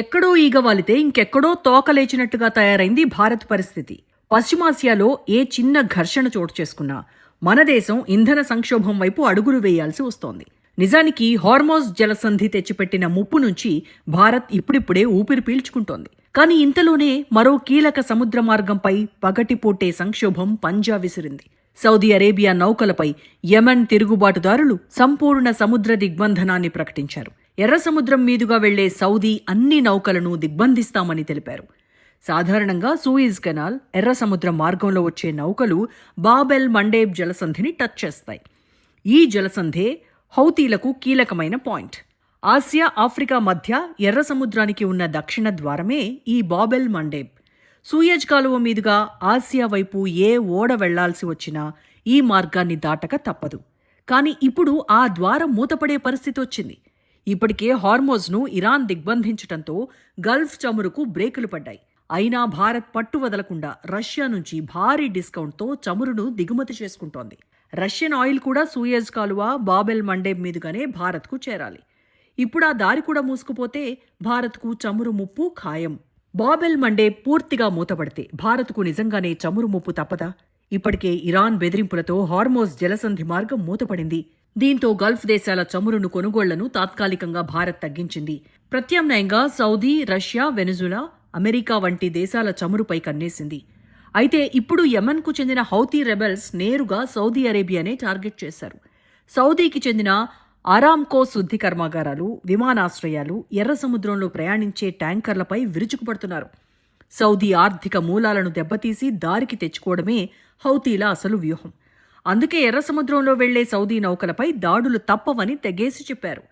ఎక్కడో ఈగ వాలితే ఇంకెక్కడో తోకలేచినట్టుగా తయారైంది భారత్ పరిస్థితి. పశ్చిమాసియాలో ఏ చిన్న ఘర్షణ చోటు చేసుకున్నా మన దేశం ఇంధన సంక్షోభం వైపు అడుగులు వేయాల్సి వస్తోంది. నిజానికి హార్మోజ్ జలసంధి తెచ్చిపెట్టిన ముప్పు నుంచి భారత్ ఇప్పుడిప్పుడే ఊపిరి పీల్చుకుంటోంది. కానీ ఇంతలోనే మరో కీలక సముద్ర మార్గంపై పగటిపూటే సంక్షోభం పంజా విసిరింది. సౌదీ అరేబియా నౌకలపై యెమెన్ తిరుగుబాటుదారులు సంపూర్ణ సముద్ర దిగ్బంధనాన్ని ప్రకటించారు. ఎర్ర సముద్రం మీదుగా వెళ్లే సౌదీ అన్ని నౌకలను దిగ్బంధిస్తామని తెలిపారు. సాధారణంగా సూయిజ్ కెనాల్, ఎర్ర సముద్రం మార్గంలో వచ్చే నౌకలు బాబెల్ మండేబ్ జలసంధిని టచ్ చేస్తాయి. ఈ జలసంధే హౌతీలకు కీలకమైన పాయింట్. ఆసియా, ఆఫ్రికా మధ్య ఎర్ర సముద్రానికి ఉన్న దక్షిణ ద్వారమే ఈ బాబెల్ మండేబ్. సూయజ్ కాలువ మీదుగా ఆసియా వైపు ఏ ఓడ వెళ్లాల్సి వచ్చినా ఈ మార్గాన్ని దాటక తప్పదు. కానీ ఇప్పుడు ఆ ద్వారం మూతపడే పరిస్థితి వచ్చింది. ఇప్పటికే హార్మోజ్ను ఇరాన్ దిగ్బంధించటంతో గల్ఫ్ చమురుకు బ్రేకులు పడ్డాయి. అయినా భారత్ పట్టు వదలకుండా రష్యా నుంచి భారీ డిస్కౌంట్తో చమురును దిగుమతి చేసుకుంటోంది. రష్యన్ ఆయిల్ కూడా సూయజ్ కాలువ, బాబెల్ మండేబ్ మీదుగానే భారత్కు చేరాలి. ఇప్పుడు ఆ దారి కూడా మూసుకుపోతే భారత్కు చమురు ముప్పు ఖాయం. బాబెల్ మండేబ్ పూర్తిగా మూతపడితే భారత్కు నిజంగానే చమురు ముప్పు తప్పదా? ఇప్పటికే ఇరాన్ బెదిరింపులతో హార్మోజ్ జలసంధి మార్గం మూతపడింది. దీంతో గల్ఫ్ దేశాల చమురును కొనుగోళ్లను తాత్కాలికంగా భారత్ తగ్గించింది. ప్రత్యామ్నాయంగా సౌదీ, రష్యా, వెనిజులా, అమెరికా వంటి దేశాల చమురుపై కన్నేసింది. అయితే ఇప్పుడు యెమెన్కు చెందిన హౌతీ రెబెల్స్ నేరుగా సౌదీ అరేబియానే టార్గెట్ చేశారు. సౌదీకి చెందిన అరామ్కో శుద్ధి కర్మాగారాలు, విమానాశ్రయాలు, ఎర్ర సముద్రంలో ప్రయాణించే ట్యాంకర్లపై విరుచుకుపడుతున్నారు. సౌదీ ఆర్థిక మూలాలను దెబ్బతీసి దారికి తెచ్చుకోవడమే హౌతీల అసలు వ్యూహం. అందుకే ఎర్ర సముద్రంలో వెళ్లే సౌదీ నౌకలపై దాడులు తప్పవని తెగేసి చెప్పారు.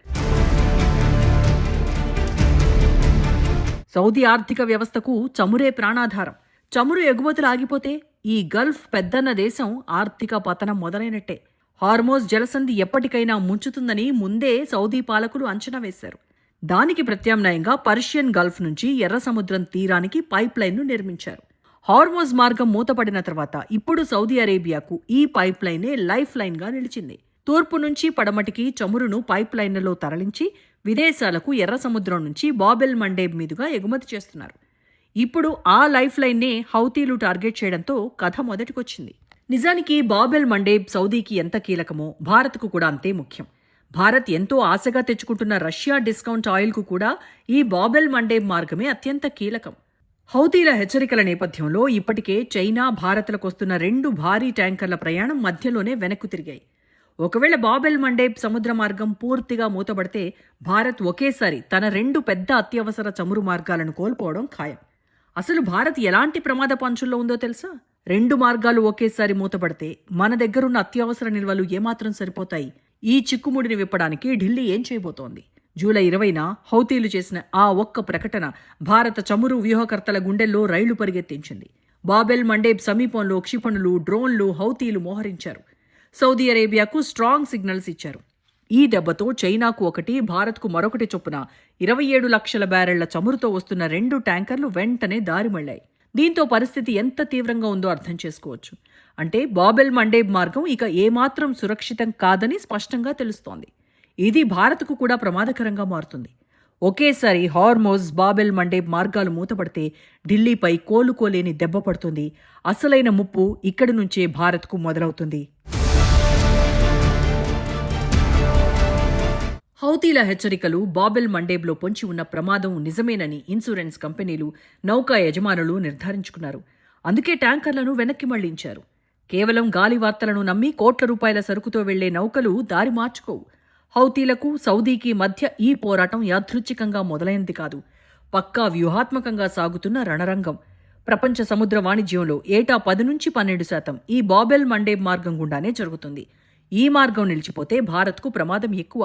సౌదీ ఆర్థిక వ్యవస్థకు చమురే ప్రాణాధారం. చమురు ఎగుమతులు ఆగిపోతే ఈ గల్ఫ్ పెద్దన్న దేశం ఆర్థిక పతనం మొదలైనట్టే. హార్మోజ్ జలసంధి ఎప్పటికైనా ముంచుతుందని ముందే సౌదీ పాలకులు అంచనా వేశారు. దానికి ప్రత్యామ్నాయంగా పర్షియన్ గల్ఫ్ నుంచి ఎర్ర సముద్రం తీరానికి పైప్ లైన్ను నిర్మించారు. హార్మోజ్ మార్గం మూతపడిన తర్వాత ఇప్పుడు సౌదీ అరేబియాకు ఈ పైప్ లైనే లైఫ్ లైన్గా నిలిచింది. తూర్పు నుంచి పడమటికి చమురును పైప్ లైన్లలో తరలించి విదేశాలకు ఎర్ర సముద్రం నుంచి బాబెల్ మండేబ్ మీదుగా ఎగుమతి చేస్తున్నారు. ఇప్పుడు ఆ లైఫ్ లైన్నే హౌతీలు టార్గెట్ చేయడంతో కథ మొదటికొచ్చింది. నిజానికి బాబెల్ మండేబ్ సౌదీకి ఎంత కీలకమో భారత్కు కూడా అంతే ముఖ్యం. భారత్ ఎంతో ఆశగా తెచ్చుకుంటున్న రష్యా డిస్కౌంట్ ఆయిల్కు కూడా ఈ బాబెల్ మండేబ్ మార్గమే అత్యంత కీలకం. హౌతీల హెచ్చరికల నేపథ్యంలో ఇప్పటికే చైనా, భారత్లకొస్తున్న 2 భారీ ట్యాంకర్ల ప్రయాణం మధ్యలోనే వెనక్కు తిరిగాయి. ఒకవేళ బాబెల్ మండేబ్ సముద్ర మార్గం పూర్తిగా మూతపడితే భారత్ ఒకేసారి తన 2 పెద్ద అత్యవసర చమురు మార్గాలను కోల్పోవడం ఖాయం. అసలు భారత్ ఎలాంటి ప్రమాద పంచుల్లో ఉందో తెలుసా? 2 మార్గాలు ఒకేసారి మూతపడితే మన దగ్గరున్న అత్యవసర నిల్వలు ఏమాత్రం సరిపోతాయి? ఈ చిక్కుముడిని విప్పడానికి ఢిల్లీ ఏం చేయబోతోంది? జూలై 20న హౌతీలు చేసిన ఆ ఒక్క ప్రకటన భారత చమురు వ్యూహకర్తల గుండెల్లో రైళ్లు పరిగెత్తించింది. బాబెల్ మండేబ్ సమీపంలో క్షిపణులు, డ్రోన్లు హౌతీలు మోహరించారు. సౌదీ అరేబియాకు స్ట్రాంగ్ సిగ్నల్స్ ఇచ్చారు. ఈ దెబ్బతో చైనాకు ఒకటి, భారత్కు మరొకటి చొప్పున 27 లక్షల బ్యారెళ్ల చమురుతో వస్తున్న 2 ట్యాంకర్లు వెంటనే దారి మళ్లాయి. దీంతో పరిస్థితి ఎంత తీవ్రంగా ఉందో అర్థం చేసుకోవచ్చు. అంటే బాబెల్ మండేబ్ మార్గం ఇక ఏమాత్రం సురక్షితం కాదని స్పష్టంగా తెలుస్తోంది. ఇది భారత్కు కూడా ప్రమాదకరంగా మారుతుంది. ఒకేసారి హార్మోజ్, బాబెల్ మండేబ్ మార్గాలు మూతపడితే ఢిల్లీపై కోలుకోలేని దెబ్బ పడుతుంది. అసలైన ముప్పు ఇక్కడి నుంచే భారత్కు మొదలవుతుంది. హౌతీల హెచ్చరికలు బాబెల్ మండేబ్లో పొంచి ఉన్న ప్రమాదం నిజమేనని ఇన్సూరెన్స్ కంపెనీలు, నౌకా యజమానులు నిర్ధారించుకున్నారు. అందుకే ట్యాంకర్లను వెనక్కి మళ్లించారు. కేవలం గాలి వార్తలను నమ్మి కోట్ల రూపాయల సరుకుతో వెళ్లే నౌకలు దారి మార్చుకోవు. హౌతీలకు, సౌదీకి మధ్య ఈ పోరాటం యాదృచ్ఛికంగా మొదలైనది కాదు. పక్కా వ్యూహాత్మకంగా సాగుతున్న రణరంగం. ప్రపంచ సముద్ర వాణిజ్యంలో ఏటా 10 నుంచి 12% ఈ బాబెల్ మండేబ్ మార్గం గుండానే జరుగుతుంది. ఈ మార్గం నిలిచిపోతే భారత్కు ప్రమాదం ఎక్కువ.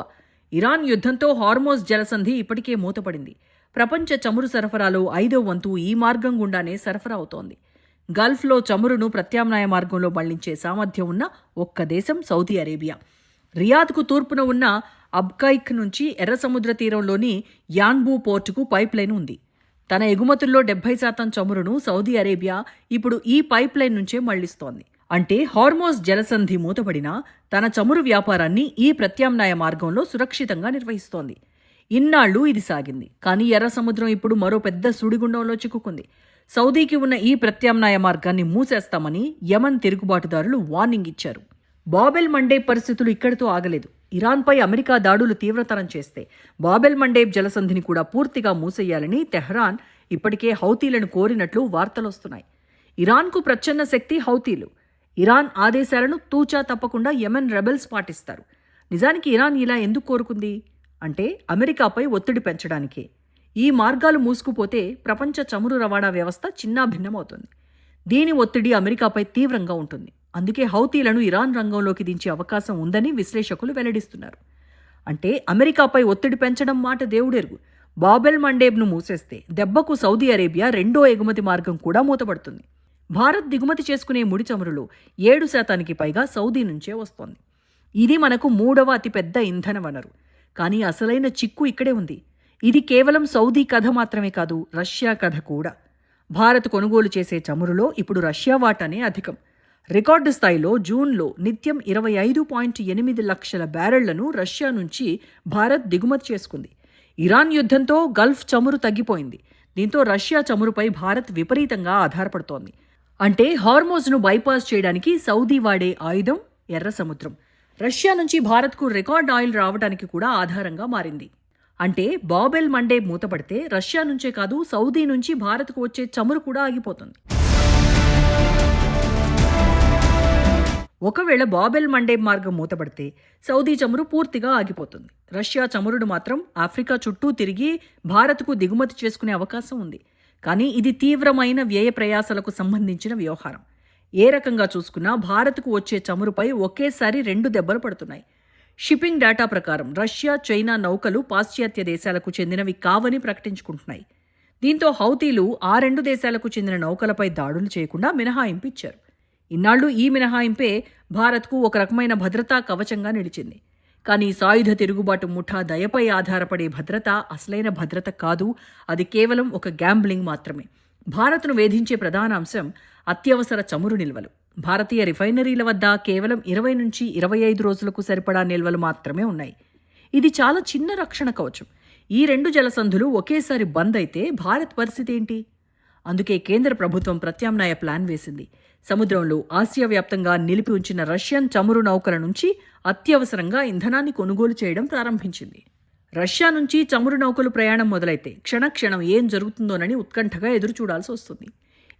ఇరాన్ యుద్ధంతో హార్మోజ్ జలసంధి ఇప్పటికే మూతపడింది. ప్రపంచ చమురు సరఫరాలో 5వ వంతు ఈ మార్గం గుండానే సరఫరా అవుతోంది. గల్ఫ్లో చమురును ప్రత్యామ్నాయ మార్గంలో మళ్లించే సామర్థ్యం ఉన్న ఒక్క దేశం సౌదీ అరేబియా. రియాద్కు తూర్పున ఉన్న అబ్కైక్ నుంచి ఎర్ర సముద్ర తీరంలోని యాన్బూ పోర్టుకు పైప్ లైన్ ఉంది. తన ఎగుమతుల్లో 70% చమురును సౌదీ అరేబియా ఇప్పుడు ఈ పైప్ లైన్ నుంచే మళ్లిస్తోంది. అంటే హార్మోజ్ జలసంధి మూతపడినా తన చమురు వ్యాపారాన్ని ఈ ప్రత్యామ్నాయ మార్గంలో సురక్షితంగా నిర్వహిస్తోంది. ఇన్నాళ్ళు ఇది సాగింది. కానీ ఎర్ర సముద్రం ఇప్పుడు మరో పెద్ద సుడిగుండంలో చిక్కుకుంది. సౌదీకి ఉన్న ఈ ప్రత్యామ్నాయ మార్గాన్ని మూసేస్తామని యమన్ తిరుగుబాటుదారులు వార్నింగ్ ఇచ్చారు. బాబెల్ మండేబ్ పరిస్థితులు ఇక్కడితో ఆగలేదు. ఇరాన్పై అమెరికా దాడులు తీవ్రతరం చేస్తే బాబెల్ మండేబ్ జలసంధిని కూడా పూర్తిగా మూసేయాలని తెహ్రాన్ ఇప్పటికే హౌతీలను కోరినట్లు వార్తలొస్తున్నాయి. ఇరాన్కు ప్రచ్ఛన్న శక్తి హౌతీలు. ఇరాన్ ఆదేశాలను తూచా తప్పకుండా యెమెన్ రెబెల్స్ పాటిస్తారు. నిజానికి ఇరాన్ ఇలా ఎందుకు కోరుకుంది అంటే అమెరికాపై ఒత్తిడి పెంచడానికే. ఈ మార్గాలు మూసుకుపోతే ప్రపంచ చమురు రవాణా వ్యవస్థ చిన్నాభిన్నమవుతుంది. దీని ఒత్తిడి అమెరికాపై తీవ్రంగా ఉంటుంది. అందుకే హౌతీలను ఇరాన్ రంగంలోకి దించే అవకాశం ఉందని విశ్లేషకులు వెల్లడిస్తున్నారు. అంటే అమెరికాపై ఒత్తిడి పెంచడం మాట దేవుడెరుగు. బాబెల్ మండేబ్ను మూసేస్తే దెబ్బకు సౌదీ అరేబియా రెండో ఎగుమతి మార్గం కూడా మూతపడుతుంది. భారత్ దిగుమతి చేసుకునే ముడి చమురులో 7% పైగా సౌదీ నుంచే వస్తోంది. ఇది మనకు 3వ అతిపెద్ద ఇంధన వనరు. కానీ అసలైన చిక్కు ఇక్కడే ఉంది. ఇది కేవలం సౌదీ కథ మాత్రమే కాదు, రష్యా కథ కూడా. భారత్ కొనుగోలు చేసే చమురులో ఇప్పుడు రష్యా వాటానే అధికం. రికార్డు స్థాయిలో జూన్లో నిత్యం 25.8 లక్షల బ్యారెళ్లను రష్యా నుంచి భారత్ దిగుమతి చేసుకుంది. ఇరాన్ యుద్ధంతో గల్ఫ్ చమురు తగ్గిపోయింది. దీంతో రష్యా చమురుపై భారత్ విపరీతంగా ఆధారపడుతోంది. అంటే హార్మోజ్ను బైపాస్ చేయడానికి సౌదీ వాడే ఆయుధం ఎర్ర సముద్రం. రష్యా నుంచి భారత్కు రికార్డ్ ఆయిల్ రావడానికి కూడా ఆధారంగా మారింది. అంటే బాబెల్ మండేబ్ మూతపడితే రష్యా నుంచే కాదు, సౌదీ నుంచి భారత్కు వచ్చే చమురు కూడా ఆగిపోతుంది. ఒకవేళ బాబెల్ మండేబ్ మార్గం మూతపడితే సౌదీ చమురు పూర్తిగా ఆగిపోతుంది. రష్యా చమురుడు మాత్రం ఆఫ్రికా చుట్టూ తిరిగి భారత్కు దిగుమతి చేసుకునే అవకాశం ఉంది. కానీ ఇది తీవ్రమైన వ్యయ ప్రయాసాలకు సంబంధించిన వ్యవహారం. ఏ రకంగా చూసుకున్నా భారత్కు వచ్చే చమురుపై ఒకేసారి 2 దెబ్బలు పడుతున్నాయి. షిప్పింగ్ డేటా ప్రకారం రష్యా, చైనా నౌకలు పాశ్చాత్య దేశాలకు చెందినవి కావని ప్రకటించుకుంటున్నాయి. దీంతో హౌతీలు ఆ 2 దేశాలకు చెందిన నౌకలపై దాడులు చేయకుండా మినహాయింపు ఇచ్చారు. ఇన్నాళ్లు ఈ మినహాయింపే భారత్కు ఒక రకమైన భద్రతా కవచంగా నిలిచింది. కానీ సాయుధ తిరుగుబాటు ముఠా దయపై ఆధారపడే భద్రత అసలైన భద్రత కాదు. అది కేవలం ఒక గ్యాంబ్లింగ్ మాత్రమే. భారత్ను వేధించే ప్రధాన అంశం అత్యవసర చమురు నిల్వలు. భారతీయ రిఫైనరీల వద్ద కేవలం 20 నుంచి 25 రోజులకు సరిపడా నిల్వలు మాత్రమే ఉన్నాయి. ఇది చాలా చిన్న రక్షణ కవచం. ఈ 2 జలసంధులు ఒకేసారి బంద్ అయితే భారత్ పరిస్థితి ఏంటి? అందుకే కేంద్ర ప్రభుత్వం ప్రత్యామ్నాయ ప్లాన్ వేసింది. సముద్రంలో ఆసియా వ్యాప్తంగా నిలిపి ఉంచిన రష్యన్ చమురు నౌకల నుంచి అత్యవసరంగా ఇంధనాన్ని కొనుగోలు చేయడం ప్రారంభించింది. రష్యా నుంచి చమురు నౌకలు ప్రయాణం మొదలైతే క్షణక్షణం ఏం జరుగుతుందోనని ఉత్కంఠగా ఎదురుచూడాల్సి వస్తుంది.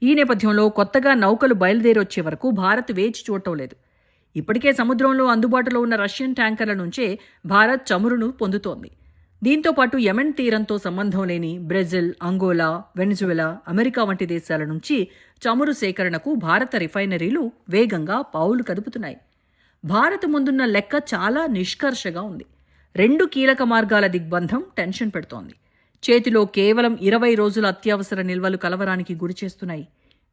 ఈ నేపథ్యంలో కొత్తగా నౌకలు బయలుదేరి వచ్చే వరకు భారత్ వేచి చూడటం లేదు. ఇప్పటికే సముద్రంలో అందుబాటులో ఉన్న రష్యన్ ట్యాంకర్ల నుంచే భారత్ చమురును పొందుతోంది. దీంతో పాటు యెమెన్ తీరంతో సంబంధం లేని బ్రెజిల్, అంగోలా, వెనిజువెలా, అమెరికా వంటి దేశాల నుంచి చమురు సేకరణకు భారత రిఫైనరీలు వేగంగా పావులు కదుపుతున్నాయి. భారత్ ముందున్న లెక్క చాలా నిష్కర్షగా ఉంది. 2 కీలక మార్గాల దిగ్బంధం టెన్షన్ పెడుతోంది. చేతిలో కేవలం 20 రోజుల అత్యవసర నిల్వలు కలవరానికి గురిచేస్తున్నాయి.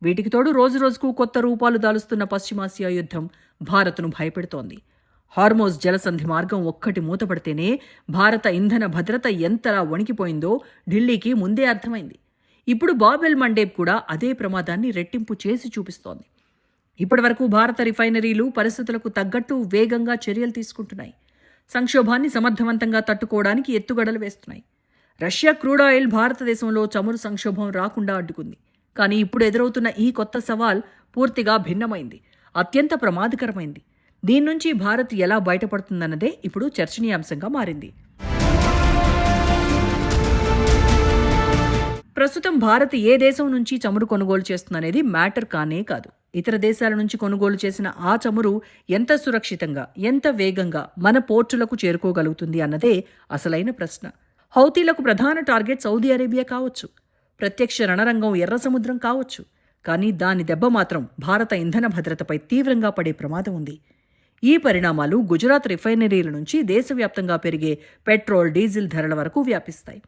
వీటికి తోడు రోజురోజుకు కొత్త రూపాలు దాలుస్తున్న పశ్చిమాసియా యుద్ధం భారత్ను భయపెడుతోంది. హార్మోజ్ జలసంధి మార్గం ఒక్కటి మూతపడితేనే భారత ఇంధన భద్రత ఎంతలా వణికిపోయిందో ఢిల్లీకి ముందే అర్థమైంది. ఇప్పుడు బాబెల్ మండేబ్ కూడా అదే ప్రమాదాన్ని రెట్టింపు చేసి చూపిస్తోంది. ఇప్పటివరకు భారత రిఫైనరీలు పరిస్థితులకు తగ్గట్టు వేగంగా చర్యలు తీసుకుంటున్నాయి. సంక్షోభాన్ని సమర్థవంతంగా తట్టుకోవడానికి ఎత్తుగడలు వేస్తున్నాయి. రష్యా క్రూడ్ ఆయిల్ భారతదేశంలో చమురు సంక్షోభం రాకుండా అడ్డుకుంది. కానీ ఇప్పుడు ఎదురవుతున్న ఈ కొత్త సవాల్ పూర్తిగా భిన్నమైంది, అత్యంత ప్రమాదకరమైంది. దీని నుంచి భారత్ ఎలా బయటపడుతుందన్నదే ఇప్పుడు చర్చనీయాంశంగా మారింది. ప్రస్తుతం భారత్ ఏ దేశం నుంచి చమురు కొనుగోలు చేస్తుందనేది మ్యాటర్ కానే కాదు. ఇతర దేశాల నుంచి కొనుగోలు చేసిన ఆ చమురు ఎంత సురక్షితంగా, ఎంత వేగంగా మన పోర్టులకు చేరుకోగలుగుతుంది అన్నదే అసలైన ప్రశ్న. హౌతీలకు ప్రధాన టార్గెట్ సౌదీ అరేబియా కావచ్చు, ప్రత్యక్ష రణరంగం ఎర్ర సముద్రం కావచ్చు. కానీ దాని దెబ్బ మాత్రం భారత ఇంధన భద్రతపై తీవ్రంగా పడే ప్రమాదం ఉంది. ఈ పరిణామాలు గుజరాత్ రిఫైనరీల నుంచి దేశవ్యాప్తంగా పెరిగే పెట్రోల్, డీజిల్ ధరల వరకు వ్యాపిస్తాయి.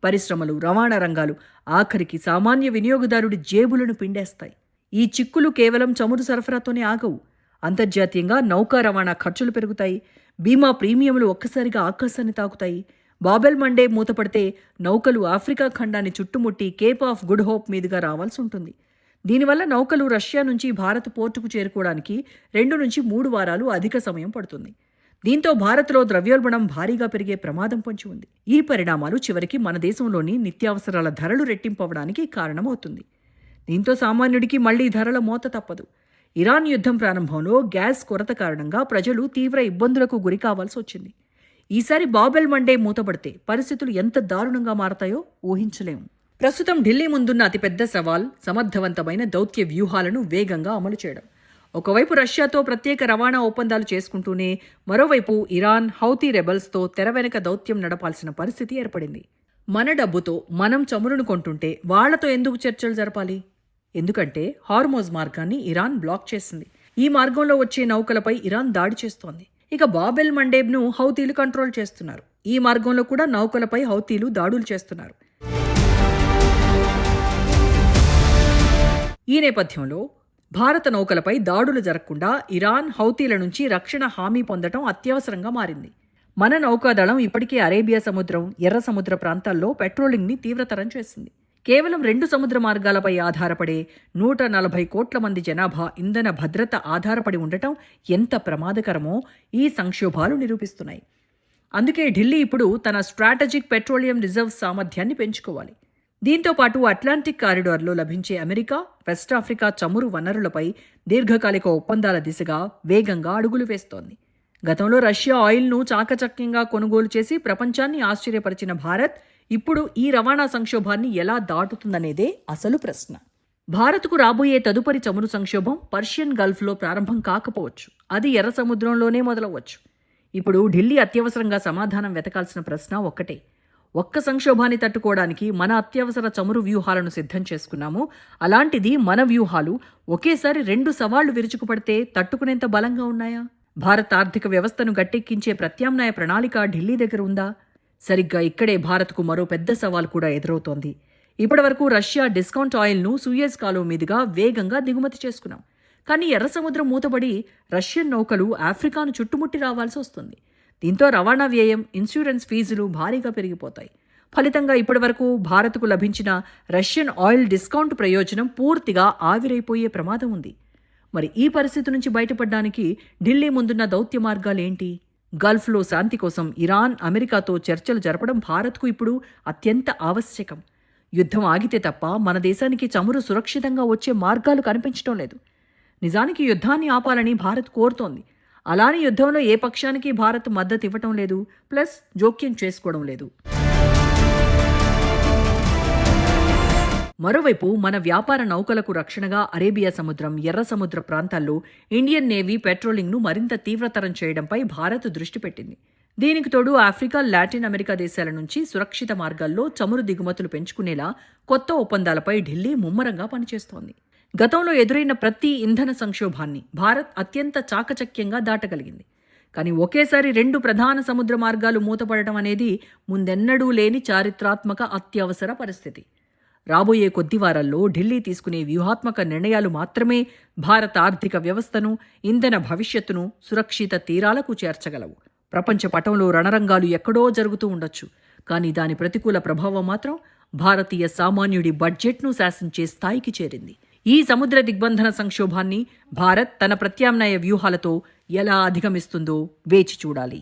పరిశ్రమలు, రవాణా రంగాలు, ఆఖరికి సామాన్య వినియోగదారుడి జేబులను పిండేస్తాయి. ఈ చిక్కులు కేవలం చమురు సరఫరాతోనే ఆగవు. అంతర్జాతీయంగా నౌకా రవాణా ఖర్చులు పెరుగుతాయి. బీమా ప్రీమియంలు ఒక్కసారిగా ఆకాశాన్ని తాకుతాయి. బాబెల్ మండేబ్ మూతపడితే నౌకలు ఆఫ్రికా ఖండాన్ని చుట్టుముట్టి కేప్ ఆఫ్ గుడ్ హోప్ మీదుగా రావాల్సి ఉంటుంది. దీనివల్ల నౌకలు రష్యా నుంచి భారత్ పోర్టుకు చేరుకోవడానికి 2 నుంచి 3 వారాలు అధిక సమయం పడుతుంది. దీంతో భారత్లో ద్రవ్యోల్బణం భారీగా పెరిగే ప్రమాదం పొంచి ఉంది. ఈ పరిణామాలు చివరికి మన దేశంలోని నిత్యావసరాల ధరలు రెట్టింపవడానికి కారణమవుతుంది. దీంతో సామాన్యుడికి మళ్లీ ధరల మోత తప్పదు. ఇరాన్ యుద్ధం ప్రారంభంలో గ్యాస్ కొరత కారణంగా ప్రజలు తీవ్ర ఇబ్బందులకు గురి కావాల్సి వచ్చింది. ఈసారి బాబెల్ మండే మూతపడితే పరిస్థితులు ఎంత దారుణంగా మారతాయో ఊహించలేము. ప్రస్తుతం ఢిల్లీ ముందున్న అతిపెద్ద సవాల్ సమర్థవంతమైన దౌత్య వ్యూహాలను వేగంగా అమలు చేయడం. ఒకవైపు రష్యాతో ప్రత్యేక రవాణా ఒప్పందాలు చేసుకుంటూనే మరోవైపు ఇరాన్, హౌతీ రెబల్స్తో తెరవెనక దౌత్యం నడపాల్సిన పరిస్థితి ఏర్పడింది. మన డబ్బుతో మనం చమురును కొంటుంటే వాళ్లతో ఎందుకు చర్చలు జరపాలి? ఎందుకంటే హార్మోజ్ మార్గాన్ని ఇరాన్ బ్లాక్ చేసింది. ఈ మార్గంలో వచ్చే నౌకలపై ఇరాన్ దాడి చేస్తోంది. ఇక బాబెల్ మండేబ్ను హౌతీలు కంట్రోల్ చేస్తున్నారు. ఈ మార్గంలో కూడా నౌకలపై హౌతీలు దాడులు చేస్తున్నారు. ఈ నేపథ్యంలో భారత నౌకలపై దాడులు జరగకుండా ఇరాన్, హౌతీల నుంచి రక్షణ హామీ పొందడం అత్యవసరంగా మారింది. మన నౌకాదళం ఇప్పటికే అరేబియా సముద్రం, ఎర్ర సముద్ర ప్రాంతాల్లో పెట్రోలింగ్ని తీవ్రతరం చేసింది. కేవలం 2 సముద్ర మార్గాలపై ఆధారపడే 140 కోట్ల మంది జనాభా ఇంధన భద్రత ఆధారపడి ఉండటం ఎంత ప్రమాదకరమో ఈ సంక్షోభాలు నిరూపిస్తున్నాయి. అందుకే ఢిల్లీ ఇప్పుడు తన స్ట్రాటజిక్ పెట్రోలియం రిజర్వ్ సామర్థ్యాన్ని పెంచుకోవాలి. దీంతో పాటు అట్లాంటిక్ కారిడార్లో లభించే అమెరికా, వెస్ట్ ఆఫ్రికా చమురు వనరులపై దీర్ఘకాలిక ఒప్పందాల దిశగా వేగంగా అడుగులు వేస్తోంది. గతంలో రష్యా ఆయిల్ను చాకచక్యంగా కొనుగోలు చేసి ప్రపంచాన్ని ఆశ్చర్యపరిచిన భారత్ ఇప్పుడు ఈ రవాణా సంక్షోభాన్ని ఎలా దాటుతుందనేదే అసలు ప్రశ్న. భారత్కు రాబోయే తదుపరి చమురు సంక్షోభం పర్షియన్ గల్ఫ్లో ప్రారంభం కాకపోవచ్చు. అది ఎర్ర సముద్రంలోనే మొదలవచ్చు. ఇప్పుడు ఢిల్లీ అత్యవసరంగా సమాధానం వెతకాల్సిన ప్రశ్న ఒక్కటే. ఒక్క సంక్షోభాన్ని తట్టుకోవడానికి మన అత్యవసర చమురు వ్యూహాలను సిద్ధం చేసుకున్నాము. అలాంటిది మన వ్యూహాలు ఒకేసారి 2 సవాళ్లు విరుచుకుపడితే తట్టుకునేంత బలంగా ఉన్నాయా? భారత్ ఆర్థిక వ్యవస్థను గట్టెక్కించే ప్రత్యామ్నాయ ప్రణాళిక ఢిల్లీ దగ్గర ఉందా? సరిగ్గా ఇక్కడే భారత్కు మరో పెద్ద సవాల్ కూడా ఎదురవుతోంది. ఇప్పటివరకు రష్యా డిస్కౌంట్ ఆయిల్ను సూయజ్ కాలువ మీదుగా వేగంగా దిగుమతి చేసుకున్నాం. కానీ ఎర్ర సముద్రం మూతబడి రష్యన్ నౌకలు ఆఫ్రికాను చుట్టుముట్టి రావాల్సి వస్తుంది. దీంతో రవాణా వ్యయం, ఇన్సూరెన్స్ ఫీజులు భారీగా పెరిగిపోతాయి. ఫలితంగా ఇప్పటివరకు భారత్కు లభించిన రష్యన్ ఆయిల్ డిస్కౌంట్ ప్రయోజనం పూర్తిగా ఆవిరైపోయే ప్రమాదం ఉంది. మరి ఈ పరిస్థితి నుంచి బయటపడడానికి ఢిల్లీ ముందున్న దౌత్య మార్గాలేంటి? గల్ఫ్లో శాంతి కోసం ఇరాన్, అమెరికాతో చర్చలు జరపడం భారత్కు ఇప్పుడు అత్యంత ఆవశ్యకం. యుద్ధం ఆగితే తప్ప మన దేశానికి చమురు సురక్షితంగా వచ్చే మార్గాలు కనిపించడం లేదు. నిజానికి యుద్ధాన్ని ఆపాలని భారత్ కోరుతోంది. అలానే యుద్ధంలో ఏ పక్షానికి భారత్ మద్దతు ఇవ్వటం లేదు, ప్లస్ జోక్యం చేసుకోవడం లేదు. మరోవైపు మన వ్యాపార నౌకలకు రక్షణగా అరేబియా సముద్రం, ఎర్ర సముద్ర ప్రాంతాల్లో ఇండియన్ నేవీ పెట్రోలింగ్ను మరింత తీవ్రతరం చేయడంపై భారత్ దృష్టి పెట్టింది. దీనికి తోడు ఆఫ్రికా, లాటిన్ అమెరికా దేశాల నుంచి సురక్షిత మార్గాల్లో చమురు దిగుమతులు పెంచుకునేలా కొత్త ఒప్పందాలపై ఢిల్లీ ముమ్మరంగా పనిచేస్తోంది. గతంలో ఎదురైన ప్రతి ఇంధన సంక్షోభాన్ని భారత్ అత్యంత చాకచక్యంగా దాటగలిగింది. కానీ ఒకేసారి 2 ప్రధాన సముద్ర మార్గాలు మూతపడటం అనేది ముందెన్నడూ లేని చారిత్రాత్మక అత్యవసర పరిస్థితి. రాబోయే కొద్ది వారాల్లో ఢిల్లీ తీసుకునే వ్యూహాత్మక నిర్ణయాలు మాత్రమే భారత ఆర్థిక వ్యవస్థను, ఇంధన భవిష్యత్తును సురక్షిత తీరాలకు చేర్చగలవు. ప్రపంచ పటంలో రణరంగాలు ఎక్కడో జరుగుతూ ఉండొచ్చు, కానీ దాని ప్రతికూల ప్రభావం మాత్రం భారతీయ సామాన్యుడి బడ్జెట్ను శాసించే స్థాయికి చేరింది. ఈ సముద్ర దిగ్బంధన సంక్షోభాన్ని భారత్ తన ప్రత్యామ్నాయ వ్యూహాలతో ఎలా అధిగమిస్తుందో వేచి చూడాలి.